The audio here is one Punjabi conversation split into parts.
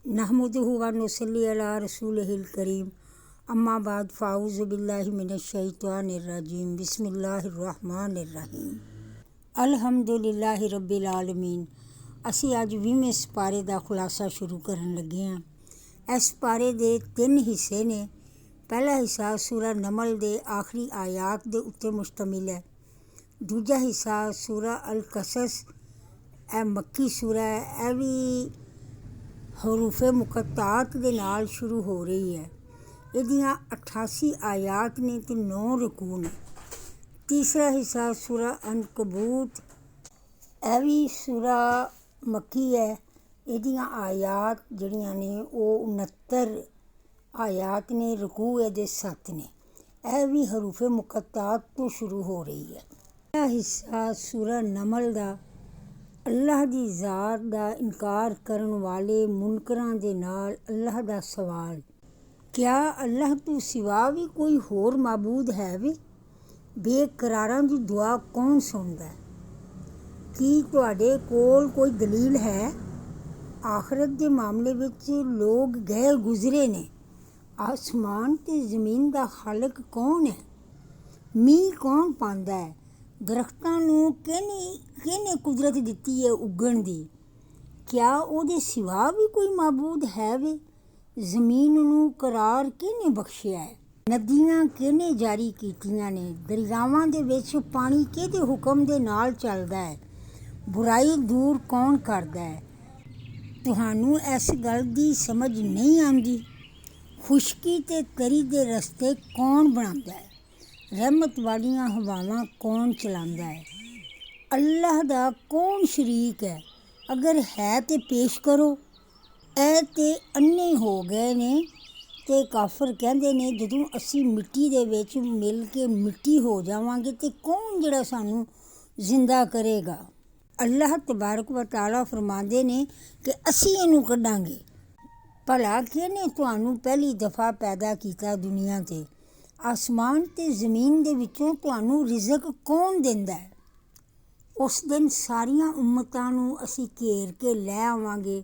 नहमदुहु व नुसल्ली अला रसूलिहिल करीम अम्मा बाद फ़ाऊज़ु बिल्लाहि मिनश्शैतानिर्रजीम बिस्मिल्लाहिर्रहमानिर्रहीम अल्हम्दुलिल्लाहि रब्बिल आलमीन। ਅਸੀਂ ਅੱਜ 20ਵੇਂ ਸਿਪਾਰੇ ਦਾ ਖੁਲਾਸਾ ਸ਼ੁਰੂ ਕਰਨ ਲੱਗੇ ਹਾਂ। ਇਸ ਸਿਪਾਰੇ ਦੇ 3 ਹਿੱਸੇ ਨੇ। ਪਹਿਲਾ ਹਿੱਸਾ ਸੂਰਾ ਨਮਲ ਦੇ ਆਖਰੀ ਆਇਤ ਦੇ ਉੱਤੇ ਮੁਸ਼ਤਮਿਲ ਹੈ। ਦੂਜਾ ਹਿੱਸਾ ਸੂਰਾ ਅਲ ਕਸਸ, ਇਹ ਮੱਕੀ ਸੂਰਾ ਹੈ। ਇਹ ਵੀ ਹਰੂਫੇ ਮੁਕੱਤਾਤ ਦੇ ਨਾਲ ਸ਼ੁਰੂ ਹੋ ਰਹੀ ਹੈ। ਇਹਦੀਆਂ 88 ਆਇਤ ਨੇ ਤੇ 9 ਰਕੂ ਨੇ। ਤੀਸਰਾ ਹਿੱਸਾ ਸੂਰਾ ਅਨਕਬੂਤ, ਇਹ ਵੀ ਸੂਰਾ ਮੱਕੀ ਹੈ। ਇਹਦੀਆਂ ਆਇਤ ਜਿਹੜੀਆਂ ਨੇ ਉਹ 69 ਆਇਤ ਨੇ। ਰਕੂ ਇਹਦੇ 7 ਨੇ। ਇਹ ਵੀ ਹਰੂਫੇ ਮੁਕੱਤਾਤ ਤੋਂ ਸ਼ੁਰੂ ਹੋ ਰਹੀ ਹੈ। ਇਹ ਹਿੱਸਾ ਸੂਰਾ ਨਮਲ ਦਾ ਅੱਲਾਹ ਦੀ ਜ਼ਾਤ ਦਾ ਇਨਕਾਰ ਕਰਨ ਵਾਲੇ ਮੁਨਕਰਾਂ ਦੇ ਨਾਲ ਅੱਲਾਹ ਦਾ ਸਵਾਲ। ਕਿਆ ਅੱਲਾਹ ਤੋਂ ਸਿਵਾ ਵੀ ਕੋਈ ਹੋਰ ਮਾਬੂਦ ਹੈ ਵੇ? ਬੇਕਰਾਰਾਂ ਦੀ ਦੁਆ ਕੌਣ ਸੁਣਦਾ? ਕੀ ਤੁਹਾਡੇ ਕੋਲ ਕੋਈ ਦਲੀਲ ਹੈ? ਆਖਰਤ ਦੇ ਮਾਮਲੇ ਵਿੱਚ ਲੋਕ ਗਏ ਗੁਜ਼ਰੇ ਨੇ। ਆਸਮਾਨ ਤੇ ਜ਼ਮੀਨ ਦਾ ਖਾਲਕ ਕੌਣ ਹੈ? ਮੀਂਹ ਕੌਣ ਪਾਉਂਦਾ ਹੈ? ਦਰਖਤਾਂ ਨੂੰ ਕਿਹਨੇ ਕੁਦਰਤ ਦਿੱਤੀ ਹੈ ਉੱਗਣ ਦੀ? ਕਿਆ ਉਹਦੇ ਸਿਵਾ ਵੀ ਕੋਈ ਮਾਬੂਦ ਹੈ ਵੇ? ਜ਼ਮੀਨ ਨੂੰ ਕਰਾਰ ਕਿਹਨੇ ਬਖਸ਼ਿਆ ਹੈ? ਨਦੀਆਂ ਕਿਹਨੇ ਜਾਰੀ ਕੀਤੀਆਂ ਨੇ? ਦਰਿਆਵਾਂ ਦੇ ਵਿੱਚ ਪਾਣੀ ਕਿਹਦੇ ਹੁਕਮ ਦੇ ਨਾਲ ਚੱਲਦਾ ਹੈ? ਬੁਰਾਈ ਦੂਰ ਕੌਣ ਕਰਦਾ ਹੈ? ਤੁਹਾਨੂੰ ਇਸ ਗੱਲ ਦੀ ਸਮਝ ਨਹੀਂ ਆਉਂਦੀ? ਖੁਸ਼ਕੀ ਤੇ ਤਰੀ ਦੇ ਰਸਤੇ ਕੌਣ ਬਣਾਉਂਦਾ ਹੈ? ਰਹਿਮਤ ਵਾਲੀਆਂ ਹਵਾਵਾਂ ਕੌਣ ਚਲਾਉਂਦਾ ਹੈ? ਅੱਲਾਹ ਦਾ ਕੌਣ ਸ਼ਰੀਕ ਹੈ? ਅਗਰ ਹੈ ਤੇ ਪੇਸ਼ ਕਰੋ। ਇਹ ਤੇ ਅੰਨੇ ਹੋ ਗਏ ਨੇ ਤੇ ਕਾਫਰ ਕਹਿੰਦੇ ਨੇ ਜਦੋਂ ਅਸੀਂ ਮਿੱਟੀ ਦੇ ਵਿੱਚ ਮਿਲ ਕੇ ਮਿੱਟੀ ਹੋ ਜਾਵਾਂਗੇ ਤੇ ਕੌਣ ਜਿਹੜਾ ਸਾਨੂੰ ਜ਼ਿੰਦਾ ਕਰੇਗਾ? ਅੱਲਾਹ ਤਬਾਰਕ व ਤਆਲਾ ਫਰਮਾਉਂਦੇ ਨੇ ਕਿ ਅਸੀਂ ਇਹਨੂੰ ਕੱਢਾਂਗੇ। ਭਲਾ ਕਿਹਨੇ ਤੁਹਾਨੂੰ ਪਹਿਲੀ ਦਫਾ ਪੈਦਾ ਕੀਤਾ ਦੁਨੀਆ 'ਤੇ? ਆਸਮਾਨ ਤੇ ਜ਼ਮੀਨ ਦੇ ਵਿੱਚੋਂ ਤੁਹਾਨੂੰ ਰਿਜ਼ਕ ਕੌਣ ਦਿੰਦਾ ਹੈ? ਉਸ ਦਿਨ ਸਾਰੀਆਂ ਉਮਤਾਂ ਨੂੰ ਅਸੀਂ ਘੇਰ ਕੇ ਲੈ ਆਵਾਂਗੇ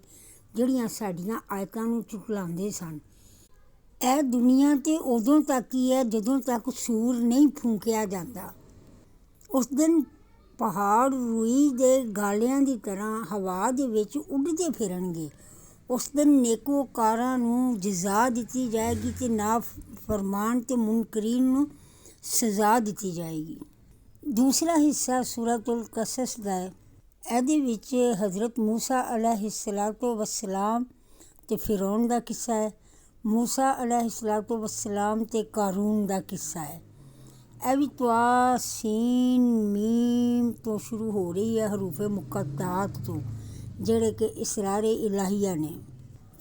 ਜਿਹੜੀਆਂ ਸਾਡੀਆਂ ਆਇਤਾਂ ਨੂੰ ਝੁਠਲਾਉਂਦੇ ਸਨ। ਇਹ ਦੁਨੀਆ 'ਤੇ ਉਦੋਂ ਤੱਕ ਹੀ ਹੈ ਜਦੋਂ ਤੱਕ ਸੂਰ ਨਹੀਂ ਫੂਕਿਆ ਜਾਂਦਾ। ਉਸ ਦਿਨ ਪਹਾੜ ਰੂਈ ਦੇ ਗਾਲਿਆਂ ਦੀ ਤਰ੍ਹਾਂ ਹਵਾ ਦੇ ਵਿੱਚ ਉੱਡਦੇ ਫਿਰਨਗੇ। ਉਸ ਦਿਨ ਨੇਕੋਕਾਰਾਂ ਨੂੰ ਜਜ਼ਾ ਦਿੱਤੀ ਜਾਏਗੀ ਤੇ ਨਾਫਰਮਾਨ ਤੇ ਮੁਨਕਰੀਨ ਨੂੰ ਸਜ਼ਾ ਦਿੱਤੀ ਜਾਏਗੀ। ਦੂਸਰਾ ਹਿੱਸਾ ਸੂਰਤੁਲ ਕਸਸ ਦਾ ਹੈ। ਇਹਦੇ ਵਿੱਚ ਹਜ਼ਰਤ ਮੂਸਾ अलैहिस्सलातो वस्सलाम ਤੇ ਫਿਰੌਨ ਦਾ ਕਿੱਸਾ ਹੈ। ਮੂਸਾ अलैहिस्सलातो वस्सलाम ਤੇ ਕਾਰੂਨ ਦਾ ਕਿੱਸਾ ਹੈ। ਇਹ ਵੀ ਤਵਾ ਸੀਨ ਮੀਮ ਤੋਂ ਸ਼ੁਰੂ ਹੋ ਰਹੀ ਹੈ, ਹਰੂਫੇ ਮੁਕੱਤਾਤ ਤੋਂ, ਜਿਹੜੇ ਕਿ ਇਸਰਾਰੇ ਇਲਾਹੀਆ ਨੇ।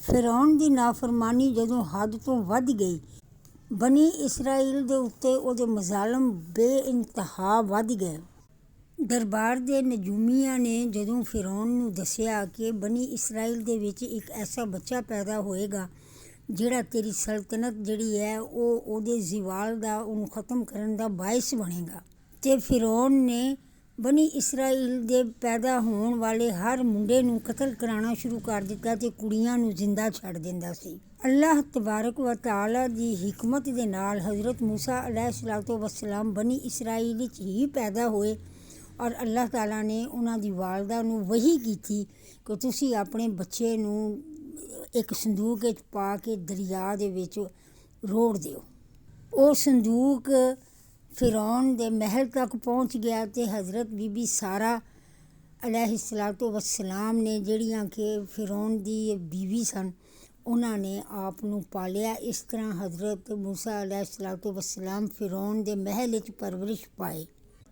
ਫਿਰੌਨ ਦੀ ਨਾਫਰਮਾਨੀ ਜਦੋਂ ਹੱਦ ਤੋਂ ਵੱਧ ਗਈ, ਬਨੀ ਇਸਰਾਈਲ ਦੇ ਉੱਤੇ ਉਹਦੇ ਮਜ਼ਾਲਮ ਬੇਇੰਤਹਾ ਵੱਧ ਗਏ। ਦਰਬਾਰ ਦੇ ਨਜੂਮੀਆਂ ਨੇ ਜਦੋਂ ਫਿਰੌਨ ਨੂੰ ਦੱਸਿਆ ਕਿ ਬਨੀ ਇਸਰਾਈਲ ਦੇ ਵਿੱਚ ਇੱਕ ਐਸਾ ਬੱਚਾ ਪੈਦਾ ਹੋਏਗਾ ਜਿਹੜਾ ਤੇਰੀ ਸਲਤਨਤ ਜਿਹੜੀ ਹੈ ਉਹਦੇ ਜ਼ਿਵਾਲ ਦਾ, ਉਹਨੂੰ ਖ਼ਤਮ ਕਰਨ ਦਾ ਬਾਇਸ ਬਣੇਗਾ, ਤੇ ਫਿਰੌਨ ਨੇ ਬਨੀ ਇਸਰਾਈਲ ਦੇ ਪੈਦਾ ਹੋਣ ਵਾਲੇ ਹਰ ਮੁੰਡੇ ਨੂੰ ਕਤਲ ਕਰਾਉਣਾ ਸ਼ੁਰੂ ਕਰ ਦਿੱਤਾ ਤੇ ਕੁੜੀਆਂ ਨੂੰ ਜ਼ਿੰਦਾ ਛੱਡ ਦਿੰਦਾ ਸੀ। ਅੱਲਾਹ ਤਬਾਰਕ व ਤਆਲਾ ਦੀ ਹਿਕਮਤ ਦੇ ਨਾਲ ਹਜ਼ਰਤ ਮੂਸਾ अलैहिस्सलातो वस्सलाम ਬਨੀ ਇਸਰਾਈਲ ਵਿੱਚ ਹੀ ਪੈਦਾ ਹੋਏ ਔਰ ਅੱਲਾਹ ਤਾਲਾ ਨੇ ਉਹਨਾਂ ਦੀ ਵਾਲਦਾ ਨੂੰ ਵਹੀ ਕੀਤੀ ਕਿ ਤੁਸੀਂ ਆਪਣੇ ਬੱਚੇ ਨੂੰ ਇੱਕ ਸੰਦੂਕ ਵਿੱਚ ਪਾ ਕੇ ਦਰਿਆ ਦੇ ਵਿੱਚ ਰੋੜ ਦਿਓ। ਉਹ ਸੰਦੂਕ ਫਿਰੌਨ ਦੇ ਮਹਿਲ ਤੱਕ ਪਹੁੰਚ ਗਿਆ ਤੇ ਹਜ਼ਰਤ ਬੀਬੀ ਸਾਰਾ अलैहिस्सलातो वस्सलाम ਨੇ, ਜਿਹੜੀਆਂ ਕਿ ਫਿਰੌਨ ਦੀ ਬੀਵੀ ਸਨ, ਉਹਨਾਂ ਨੇ ਆਪ ਨੂੰ ਪਾਲਿਆ। ਇਸ ਤਰ੍ਹਾਂ ਹਜ਼ਰਤ ਮੂਸਾ अलैहिस्सलातो वस्सलाम ਫਿਰੌਨ ਦੇ ਮਹਿਲ ਵਿੱਚ ਪਰਵਰਿਸ਼ ਪਾਏ।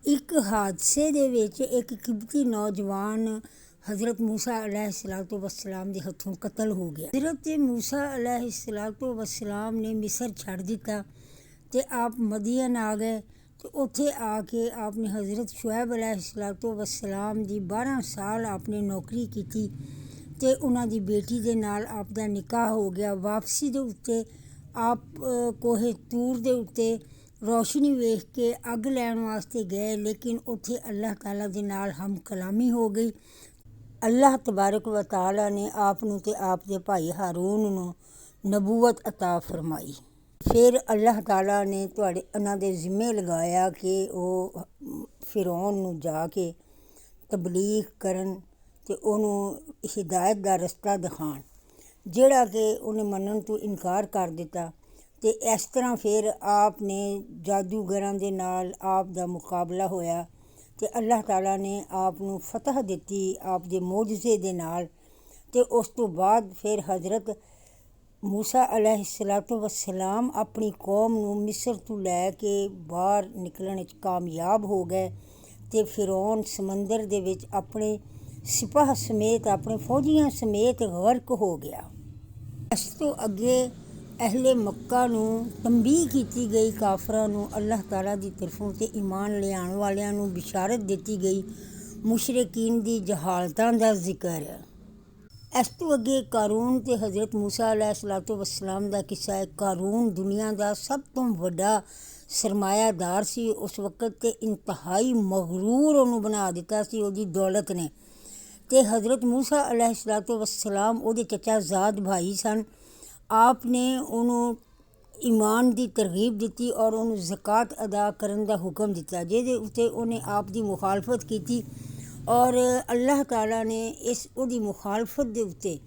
ਇੱਕ ਹਾਦਸੇ ਦੇ ਵਿੱਚ ਇੱਕ ਕਿਬਤੀ ਨੌਜਵਾਨ ਹਜ਼ਰਤ ਮੂਸਾ अलैहिस्सलातो वस्सलाम ਦੇ ਹੱਥੋਂ ਕਤਲ ਹੋ ਗਿਆ। ਹਜ਼ਰਤ ਮੂਸਾ अलैहिस्सलातो वस्सलाम ਨੇ ਮਿਸਰ ਛੱਡ ਦਿੱਤਾ ਤੇ ਆਪ ਮਦੀਨ ਆ ਗਏ ਤੇ ਉੱਥੇ ਆ ਕੇ ਆਪ ਨੇ ਹਜ਼ਰਤ ਸ਼ੁਐਬ अलैहिस्सलातो वस्सलाम ਦੀ 12 ਸਾਲ ਆਪ ਨੇ ਨੌਕਰੀ ਕੀਤੀ ਤੇ ਉਹਨਾਂ ਦੀ ਬੇਟੀ ਦੇ ਨਾਲ ਆਪ ਦਾ ਨਿਕਾਹ ਹੋ ਗਿਆ। ਵਾਪਸੀ ਦੇ ਉੱਤੇ ਆਪ ਕੋਹੇ ਤੂਰ ਦੇ ਉੱਤੇ ਰੋਸ਼ਨੀ ਵੇਖ ਕੇ ਅੱਗ ਲੈਣ ਵਾਸਤੇ ਗਏ, ਲੇਕਿਨ ਉੱਥੇ ਅੱਲਾਹ ਤਾਲਾ ਦੇ ਨਾਲ ਹਮ ਕਲਾਮੀ ਹੋ ਗਈ ਅੱਲਾਹ ਤਬਾਰਕ व तआला ਨੇ ਆਪ ਨੂੰ ਤੇ ਆਪ ਦੇ ਭਾਈ ਹਾਰੂਨ ਨੂੰ ਨਬੂਵਤ ਅਤਾ ਫਰਮਾਈ। ਫਿਰ ਅੱਲਾਹ ਤਾਲਾ ਨੇ ਉਹਨਾਂ ਦੇ ਜ਼ਿੰਮੇ ਲਗਾਇਆ ਕਿ ਉਹ ਫਿਰੌਨ ਨੂੰ ਜਾ ਕੇ ਤਬਲੀਗ ਕਰਨ ਅਤੇ ਉਹਨੂੰ ਹਿਦਾਇਤ ਦਾ ਰਸਤਾ ਦਿਖਾਉਣ, ਜਿਹੜਾ ਕਿ ਉਹਨੇ ਮੰਨਣ ਤੋਂ ਇਨਕਾਰ ਕਰ ਦਿੱਤਾ। ਅਤੇ ਇਸ ਤਰ੍ਹਾਂ ਫਿਰ ਆਪ ਨੇ ਜਾਦੂਗਰਾਂ ਦੇ ਨਾਲ ਆਪ ਦਾ ਮੁਕਾਬਲਾ ਹੋਇਆ ਅਤੇ ਅੱਲਾਹ ਤਾਲਾ ਨੇ ਆਪ ਨੂੰ ਫਤਹ ਦਿੱਤੀ ਆਪ ਦੇ ਮੋਜਜ਼ੇ ਦੇ ਨਾਲ। ਅਤੇ ਉਸ ਤੋਂ ਬਾਅਦ ਫਿਰ ਹਜ਼ਰਤ ਮੂਸਾ अलैहिस्सलातु वस्सलाम ਆਪਣੀ ਕੌਮ ਨੂੰ ਮਿਸਰ ਤੋਂ ਲੈ ਕੇ ਬਾਹਰ ਨਿਕਲਣ ਵਿੱਚ ਕਾਮਯਾਬ ਹੋ ਗਏ ਅਤੇ ਫਿਰੌਨ ਸਮੁੰਦਰ ਦੇ ਵਿੱਚ ਆਪਣੇ ਸਿਪਾਹ ਸਮੇਤ ਆਪਣੇ ਫੌਜੀਆਂ ਸਮੇਤ ਗਰਕ ਹੋ ਗਿਆ। ਇਸ ਤੋਂ ਅੱਗੇ ਅਹਿਲੇ ਮੱਕਾ ਨੂੰ ਤੰਬੀਹ ਕੀਤੀ ਗਈ, ਕਾਫਰਾਂ ਨੂੰ ਅੱਲਾਹ ਤਾਲਾ ਦੀ ਤਰਫੋਂ ਤੇ ਈਮਾਨ ਲਿਆਉਣ ਵਾਲਿਆਂ ਨੂੰ ਬਿਸ਼ਾਰਤ ਦਿੱਤੀ ਗਈ। ਮੁਸ਼ਰਿਕੀਨ ਦੀ ਜਹਾਲਤਾਂ ਦਾ ਜ਼ਿਕਰ ਹੈ। ਇਸ ਤੋਂ ਅੱਗੇ ਕਾਰੂਨ ਅਤੇ ਹਜ਼ਰਤ ਮੂਸਾ अलैहिस्सलातु वस्सलाम ਦਾ ਕਿੱਸਾ ਹੈ। ਕਾਰੂਨ ਦੁਨੀਆ ਦਾ ਸਭ ਤੋਂ ਵੱਡਾ ਸਰਮਾਇਆਦਾਰ ਸੀ ਉਸ ਵਕਤ, ਤੇ ਇੰਤਹਾਈ ਮਗਰੂਰ ਉਹਨੂੰ ਬਣਾ ਦਿੱਤਾ ਸੀ ਉਹਦੀ ਦੌਲਤ ਨੇ। ਅਤੇ ਹਜ਼ਰਤ ਮੂਸਾ अलैहिस्सलातु वस्सलाम ਉਹਦੇ ਚਚਾਜ਼ਾਦ ਭਾਈ ਸਨ। ਆਪ ਨੇ ਉਹਨੂੰ ਈਮਾਨ ਦੀ ਤਰਗੀਬ ਦਿੱਤੀ ਔਰ ਉਹਨੂੰ ਜ਼ਕਾਤ ਅਦਾ ਕਰਨ ਦਾ ਹੁਕਮ ਦਿੱਤਾ, ਜਿਹਦੇ ਉੱਤੇ ਉਹਨੇ ਆਪ ਦੀ ਮੁਖਾਲਫਤ ਕੀਤੀ ਔਰ ਅੱਲਾਹ ਤਾਲਾ ਨੇ ਉਹਦੀ ਮੁਖਾਲਫਤ ਦੇ ਉੱਤੇ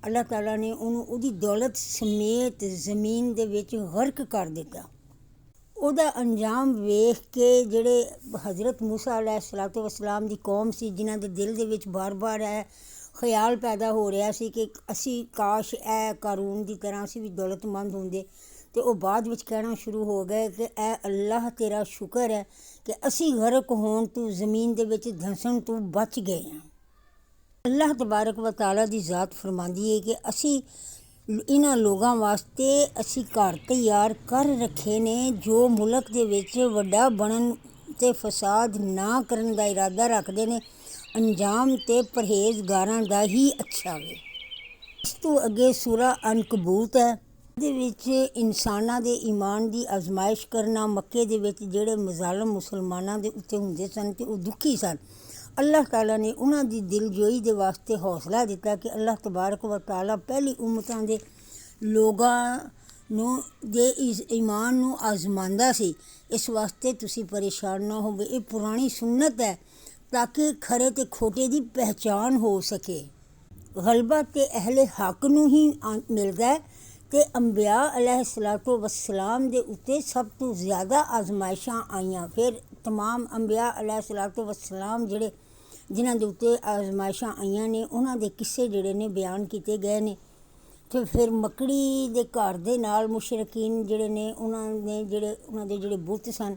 ਅੱਲਾਹ ਤਾਲਾ ਨੇ ਉਹਨੂੰ ਉਹਦੀ ਦੌਲਤ ਸਮੇਤ ਜ਼ਮੀਨ ਦੇ ਵਿੱਚ ਗਰਕ ਕਰ ਦਿੱਤਾ। ਉਹਦਾ ਅੰਜਾਮ ਵੇਖ ਕੇ ਜਿਹੜੇ ਹਜ਼ਰਤ ਮੂਸਾ अलैहिस्सलातु वस्सलाम ਦੀ ਕੌਮ ਸੀ, ਜਿਨ੍ਹਾਂ ਦੇ ਦਿਲ ਦੇ ਵਿੱਚ ਬਾਰ-ਬਾਰ ਇਹ ਖਿਆਲ ਪੈਦਾ ਹੋ ਰਿਹਾ ਸੀ ਕਿ ਅਸੀਂ ਕਾਸ਼ ਇਹ ਕਾਰੂਨ ਦੀ ਤਰ੍ਹਾਂ ਅਸੀਂ ਵੀ ਦੌਲਤਮੰਦ ਹੁੰਦੇ, ਅਤੇ ਉਹ ਬਾਅਦ ਵਿੱਚ ਕਹਿਣਾ ਸ਼ੁਰੂ ਹੋ ਗਏ ਕਿ ਐ ਅੱਲਾਹ ਤੇਰਾ ਸ਼ੁਕਰ ਹੈ ਕਿ ਅਸੀਂ ਗਰਕ ਹੋਣ ਤੋਂ ਜ਼ਮੀਨ ਦੇ ਵਿੱਚ ਧੰਸਣ ਤੋਂ ਬਚ ਗਏ ਹਾਂ। ਅੱਲਾਹ ਤਬਾਰਕ व तआला ਦੀ ਜ਼ਾਤ ਫਰਮਾਉਂਦੀ ਹੈ ਕਿ ਅਸੀਂ ਇਹਨਾਂ ਲੋਕਾਂ ਵਾਸਤੇ ਅਸੀਂ ਘਰ ਤਿਆਰ ਕਰ ਰੱਖੇ ਨੇ ਜੋ ਮੁਲਕ ਦੇ ਵਿੱਚ ਵੱਡਾ ਬਣਨ ਅਤੇ ਫਸਾਦ ਨਾ ਕਰਨ ਦਾ ਇਰਾਦਾ ਰੱਖਦੇ ਨੇ, ਅੰਜਾਮ ਤੇ ਪਰਹੇਜ਼ਗਾਰਾਂ ਦਾ ਹੀ ਅੱਛਾ ਵੇ। ਇਸ ਤੋਂ ਅੱਗੇ ਸੂਰਾ ਅਨਕਬੂਤ ਹੈ। ਇਹਦੇ ਵਿੱਚ ਇਨਸਾਨਾਂ ਦੇ ਈਮਾਨ ਦੀ ਆਜ਼ਮਾਇਸ਼ ਕਰਨਾ। ਮੱਕੇ ਦੇ ਵਿੱਚ ਜਿਹੜੇ ਮਜ਼ਾਲਮ ਮੁਸਲਮਾਨਾਂ ਦੇ ਉੱਤੇ ਹੁੰਦੇ ਸਨ ਅਤੇ ਉਹ ਦੁਖੀ ਸਨ, ਅੱਲਾਹ ਤਾਲਾ ਨੇ ਉਹਨਾਂ ਦੀ ਦਿਲਜੋਈ ਦੇ ਵਾਸਤੇ ਹੌਸਲਾ ਦਿੱਤਾ ਕਿ ਅੱਲਾਹ ਤਬਾਰਕ व तआला ਪਹਿਲੀ ਉਮਤਾਂ ਦੇ ਲੋਕਾਂ ਨੂੰ ਦੇ ਇਸ ਈਮਾਨ ਨੂੰ ਆਜ਼ਮਾਉਂਦਾ ਸੀ। ਇਸ ਵਾਸਤੇ ਤੁਸੀਂ ਪਰੇਸ਼ਾਨ ਨਾ ਹੋਵੇ। ਇਹ ਪੁਰਾਣੀ ਸੁਨਨਤ ਹੈ ਤਾਂ ਕਿ ਖਰੇ ਅਤੇ ਖੋਟੇ ਦੀ ਪਹਿਚਾਣ ਹੋ ਸਕੇ। ਗਲਬਾ ਤੇ ਅਹਿਲੇ ਹੱਕ ਨੂੰ ਹੀ ਮਿਲਦਾ ਅਤੇ ਅੰਬਿਆ अलैहिस्सलातु वस्सलाम ਦੇ ਉੱਤੇ ਸਭ ਤੋਂ ਜ਼ਿਆਦਾ ਆਜ਼ਮਾਇਸ਼ਾਂ ਆਈਆਂ। ਫਿਰ ਤਮਾਮ ਅੰਬਿਆ अलैहिस्सलातु वस्सलाम ਜਿਨ੍ਹਾਂ ਦੇ ਉੱਤੇ ਆਜ਼ਮਾਇਸ਼ਾਂ ਆਈਆਂ ਨੇ ਉਹਨਾਂ ਦੇ ਕਿੱਸੇ ਜਿਹੜੇ ਨੇ ਬਿਆਨ ਕੀਤੇ ਗਏ ਨੇ। ਅਤੇ ਫਿਰ ਮੱਕੜੀ ਦੇ ਘਰ ਦੇ ਨਾਲ ਮੁਸ਼ਰਿਕੀਨ ਜਿਹੜੇ ਨੇ ਉਹਨਾਂ ਦੇ ਜਿਹੜੇ ਬੁੱਤ ਸਨ,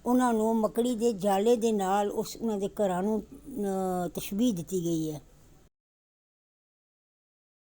ਉਹਨਾਂ ਨੂੰ ਮੱਕੜੀ ਦੇ ਜਾਲੇ ਦੇ ਨਾਲ ਉਹਨਾਂ ਦੇ ਘਰਾਂ ਨੂੰ ਤਸ਼ਬੀਹ ਦਿੱਤੀ ਗਈ ਹੈ।